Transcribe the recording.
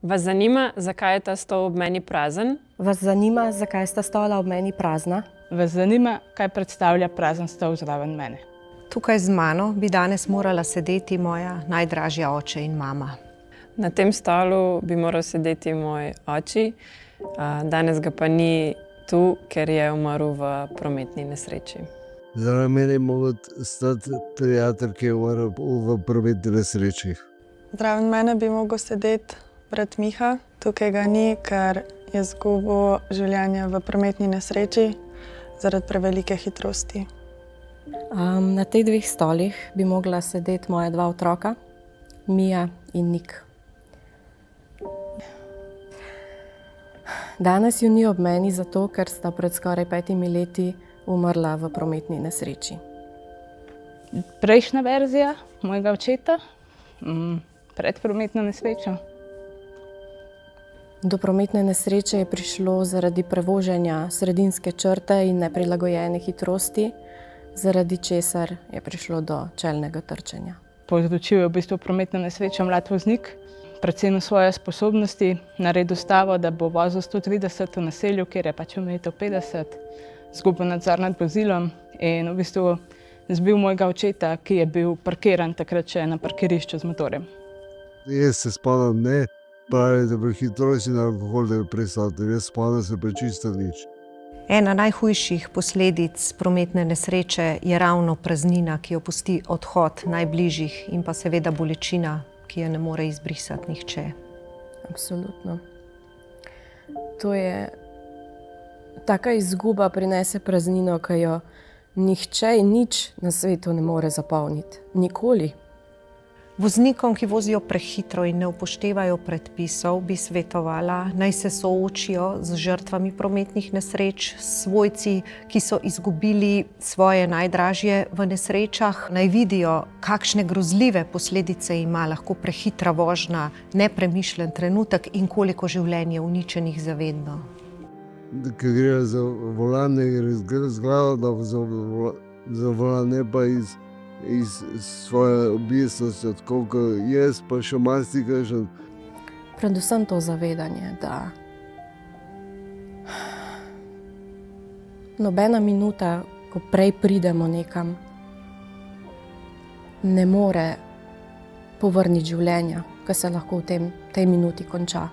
Vas zanima, zakaj je ta stol ob meni prazen? Vas zanima, zakaj sta stola ob meni prazna? Vas zanima, kaj predstavlja prazen stol zraven mene? Tukaj z mano bi danes morala sedeti moja najdražja oče in mama. Na tem stolu bi moral sedeti moj oči, danes ga pa ni tu, ker je umrl v prometni nesreči. Zraven mene je mogel stati prijatelj, ki je umrl v prometni nesreči. Zraven mene bi mogel sedeti brat Miha. Tukaj ga ni, ker je izgubil življenje v prometni nesreči zaradi prevelike hitrosti. Na teh dveh stolih bi mogla sedeti moja dva otroka, Mija in Nik. Danes ju ni ob meni zato, ker sta pred skoraj 5 leti umrla v prometni nesreči. Prejšnja verzija mojega očeta, pred prometno nesrečo. Do prometne nesreče je prišlo zaradi prevoženja sredinske črte in neprilagojene hitrosti, zaradi česar je prišlo do čelnega trčenja. Povzročil je v bistvu prometno nesrečo mlad voznik, precenil svoje sposobnosti, naredil stavo, da bo vozil 130 v naselju, kjer je pač omejitev 50, izgubil nadzor nad vozilom in v bistvu zbil mojega očeta, ki je bil parkiran takrat še na parkirišču z motorjem. Jaz se spomnim, ne pravi, da pri hitrosti in alkohol da je prisoten. Jaz spomnim se pa čisto nič. Ena najhujših posledic prometne nesreče je ravno praznina, ki jo pusti odhod najbližjih in pa seveda bolečina, ki je ne more izbrisati nihče. Absolutno. To je taka izguba, prinese praznino, ki jo nihče in nič na svetu ne more zapolniti. Nikoli. Voznikom, ki vozijo prehitro in ne upoštevajo predpisov, bi svetovala, naj se soočijo z žrtvami prometnih nesreč, s svojci, ki so izgubili svoje najdražje v nesrečah, naj vidijo, kakšne grozljive posledice ima lahko prehitra vožnja, nepremišljen trenutek in koliko življenj je uničenih za vedno. Ko gre za volan, ne gre z glavo, da za volan, ne pa iz svoje objestnosti, tako kot jaz, pa še marsikaj. Predvsem to zavedanje, da nobena minuta, ko prej pridemo nekam, ne more povrniti življenja, ki se lahko v tej minuti konča.